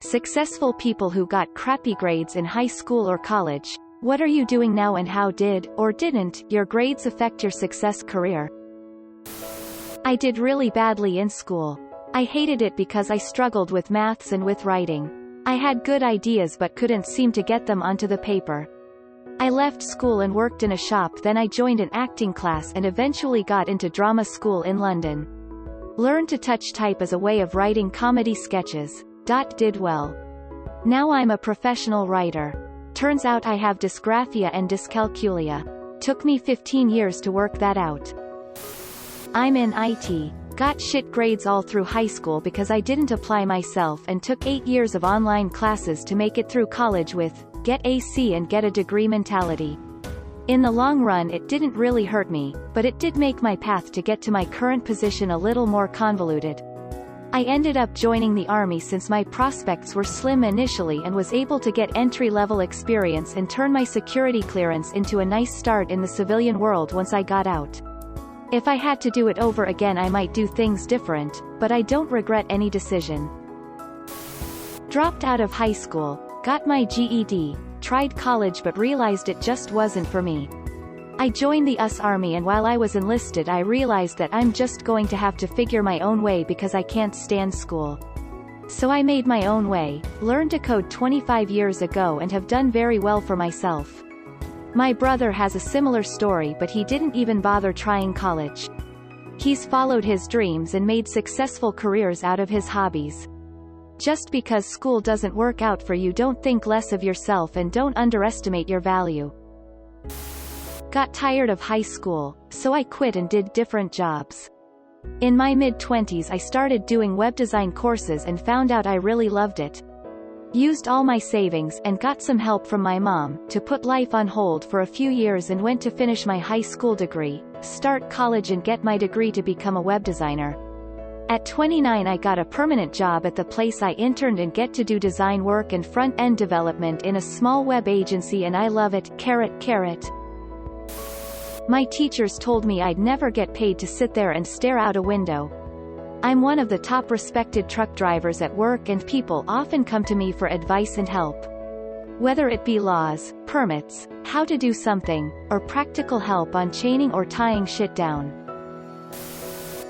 Successful people who got crappy grades in high school or college. What are you doing now and how did, or didn't, your grades affect your success career? I did really badly in school. I hated it because I struggled with maths and with writing. I had good ideas but couldn't seem to get them onto the paper. I left school and worked in a shop, then I joined an acting class and eventually got into drama school in London. Learned to touch type as a way of writing comedy sketches. Did well. Now I'm a professional writer. Turns out I have dysgraphia and dyscalculia. Took me 15 years to work that out. I'm in IT. Got shit grades all through high school because I didn't apply myself and took 8 years of online classes to make it through college with get a C and get a degree mentality. In the long run it didn't really hurt me, but it did make my path to get to my current position a little more convoluted. I ended up joining the army since my prospects were slim initially and was able to get entry-level experience and turn my security clearance into a nice start in the civilian world once I got out. If I had to do it over again I might do things different, but I don't regret any decision. Dropped out of high school, got my GED, tried college but realized it just wasn't for me. I joined the US Army and while I was enlisted I realized that I'm just going to have to figure my own way because I can't stand school. So I made my own way, learned to code 25 years ago and have done very well for myself. My brother has a similar story but he didn't even bother trying college. He's followed his dreams and made successful careers out of his hobbies. Just because school doesn't work out for you, don't think less of yourself and don't underestimate your value. Got tired of high school, so I quit and did different jobs. In my mid-20s I started doing web design courses and found out I really loved it. Used all my savings and got some help from my mom to put life on hold for a few years and went to finish my high school degree, start college and get my degree to become a web designer. At 29 I got a permanent job at the place I interned and get to do design work and front-end development in a small web agency and I love it. My teachers told me I'd never get paid to sit there and stare out a window. I'm one of the top respected truck drivers at work and people often come to me for advice and help. Whether it be laws, permits, how to do something, or practical help on chaining or tying shit down.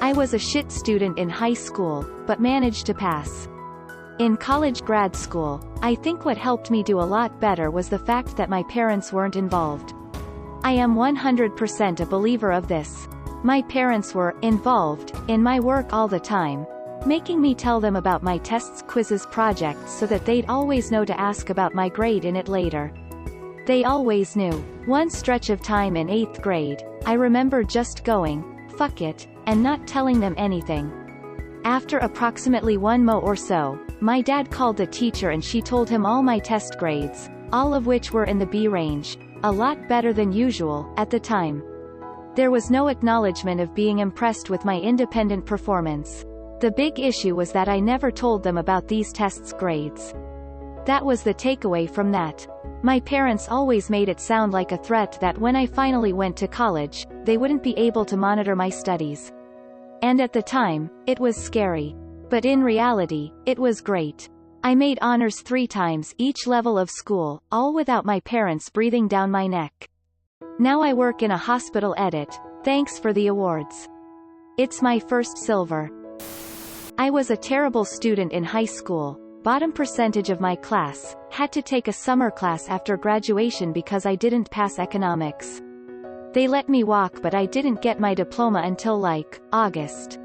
I was a shit student in high school, but managed to pass. In college grad school, I think what helped me do a lot better was the fact that my parents weren't involved. I am 100% a believer of this. My parents were involved in my work all the time, making me tell them about my tests, quizzes, projects so that they'd always know to ask about my grade in it later. They always knew. One stretch of time in 8th grade, I remember just going, fuck it, and not telling them anything. After approximately 1 month or so, my dad called the teacher and she told him all my test grades, all of which were in the B range, a lot better than usual, at the time. There was no acknowledgement of being impressed with my independent performance. The big issue was that I never told them about these tests' grades. That was the takeaway from that. My parents always made it sound like a threat that when I finally went to college, they wouldn't be able to monitor my studies. And at the time, it was scary. But in reality, it was great. I made honors 3 times each level of school, all without my parents breathing down my neck. Now I work in a hospital edit. Thanks for the awards. It's my first silver. I was a terrible student in high school, bottom percentage of my class, had to take a summer class after graduation because I didn't pass economics. They let me walk but I didn't get my diploma until like, August.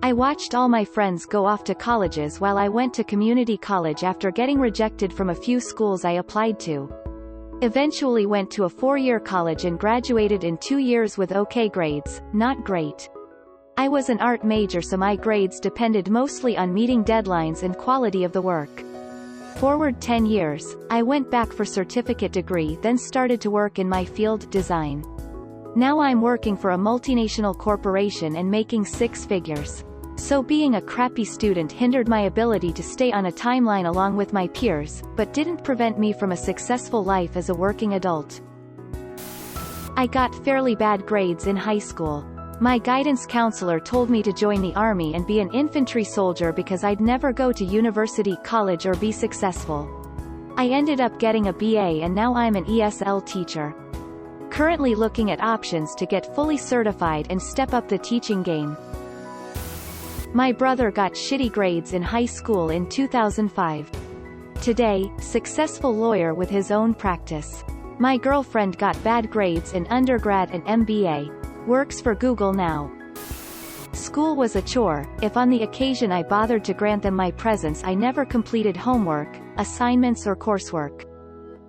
I watched all my friends go off to colleges while I went to community college after getting rejected from a few schools I applied to. Eventually went to a 4-year college and graduated in 2 years with okay grades, not great. I was an art major so my grades depended mostly on meeting deadlines and quality of the work. Forward 10 years, I went back for certificate degree then started to work in my field, design. Now I'm working for a multinational corporation and making 6 figures. So being a crappy student hindered my ability to stay on a timeline along with my peers, but didn't prevent me from a successful life as a working adult. I got fairly bad grades in high school. My guidance counselor told me to join the army and be an infantry soldier because I'd never go to university, college or be successful. I ended up getting a BA and now I'm an ESL teacher. Currently looking at options to get fully certified and step up the teaching game. My brother got shitty grades in high school in 2005. Today, successful lawyer with his own practice. My girlfriend got bad grades in undergrad and MBA. Works for Google now. School was a chore. If on the occasion I bothered to grant them my presence, I never completed homework, assignments or coursework.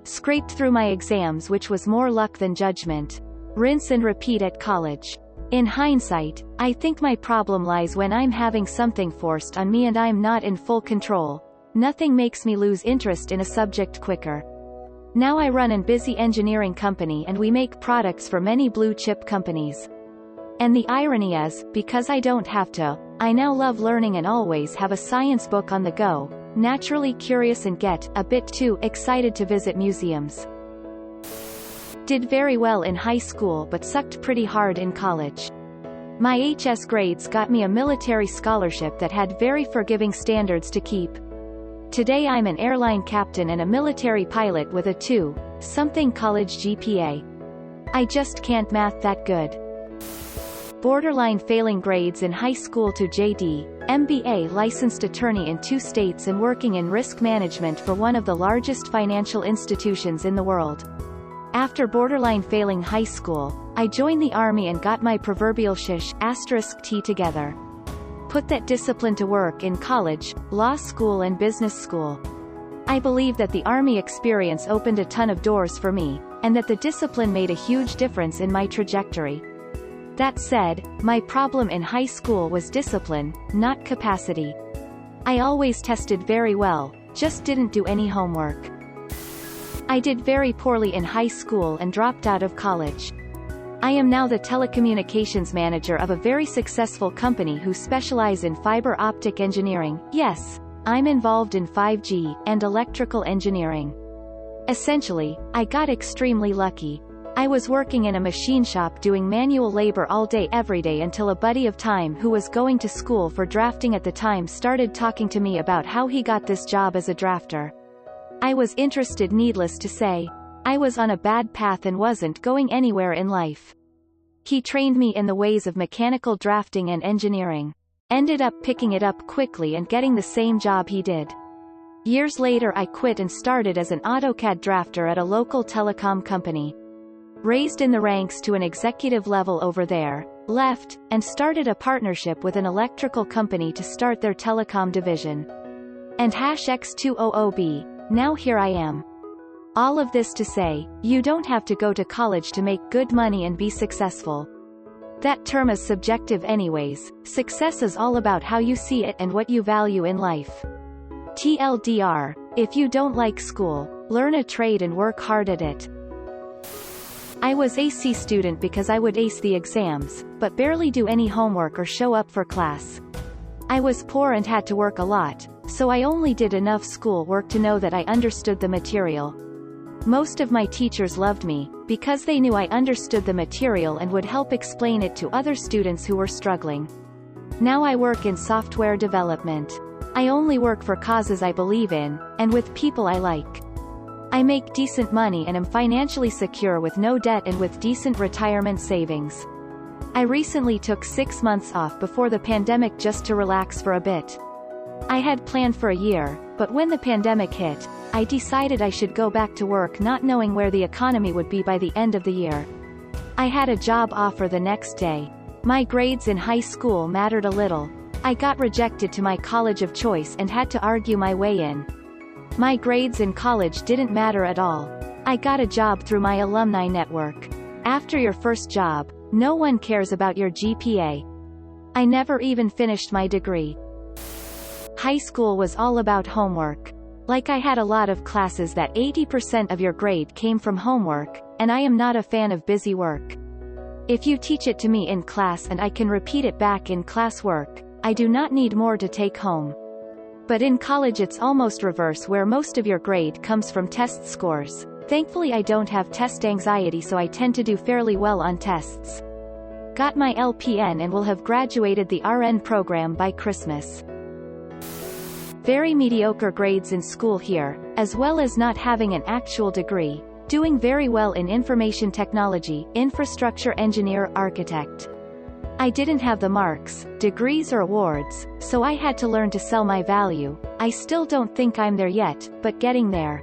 Scraped through my exams, which was more luck than judgment. Rinse and repeat at college. In hindsight, I think my problem lies when I'm having something forced on me and I'm not in full control. Nothing makes me lose interest in a subject quicker. Now I run a busy engineering company and we make products for many blue-chip companies. And the irony is, because I don't have to, I now love learning and always have a science book on the go, naturally curious and get a bit too excited to visit museums. Did very well in high school but sucked pretty hard in college. My HS grades got me a military scholarship that had very forgiving standards to keep. Today I'm an airline captain and a military pilot with a 2-something college GPA. I just can't math that good. Borderline failing grades in high school to JD, MBA licensed attorney in 2 states and working in risk management for one of the largest financial institutions in the world. After borderline failing high school, I joined the army and got my proverbial *T together. Put that discipline to work in college, law school and business school. I believe that the army experience opened a ton of doors for me, and that the discipline made a huge difference in my trajectory. That said, my problem in high school was discipline, not capacity. I always tested very well, just didn't do any homework. I did very poorly in high school and dropped out of college. I am now the telecommunications manager of a very successful company who specialize in fiber optic engineering. Yes, I'm involved in 5G and electrical engineering. Essentially, I got extremely lucky. I was working in a machine shop doing manual labor all day every day until a buddy of mine who was going to school for drafting at the time started talking to me about how he got this job as a drafter. I was interested, needless to say. I was on a bad path and wasn't going anywhere in life. He trained me in the ways of mechanical drafting and engineering. Ended up picking it up quickly and getting the same job he did. Years later I quit and started as an AutoCAD drafter at a local telecom company. Raised in the ranks to an executive level over there, left, and started a partnership with an electrical company to start their telecom division. And #X200B, now here I am. All of this to say, you don't have to go to college to make good money and be successful. That term is subjective anyways. Success is all about how you see it and what you value in life. TLDR, if you don't like school, learn a trade and work hard at it. I was a C student because I would ace the exams, but barely do any homework or show up for class. I was poor and had to work a lot, so I only did enough school work to know that I understood the material. Most of my teachers loved me, because they knew I understood the material and would help explain it to other students who were struggling. Now I work in software development. I only work for causes I believe in, and with people I like. I make decent money and am financially secure with no debt and with decent retirement savings. I recently took 6 months off before the pandemic just to relax for a bit. I had planned for a year, but when the pandemic hit, I decided I should go back to work not knowing where the economy would be by the end of the year. I had a job offer the next day. My grades in high school mattered a little. I got rejected to my college of choice and had to argue my way in. My grades in college didn't matter at all. I got a job through my alumni network. After your first job, no one cares about your GPA. I never even finished my degree. High school was all about homework. Like I had a lot of classes that 80% of your grade came from homework, and I am not a fan of busy work. If you teach it to me in class and I can repeat it back in class work, I do not need more to take home. But in college it's almost reverse, where most of your grade comes from test scores. Thankfully I don't have test anxiety, so I tend to do fairly well on tests. got my LPN and will have graduated the RN program by Christmas. Very mediocre grades in school here, as well as not having an actual degree, doing very well in information technology, infrastructure engineer, architect. I didn't have the marks, degrees or awards, so I had to learn to sell my value. I still don't think I'm there yet, but getting there.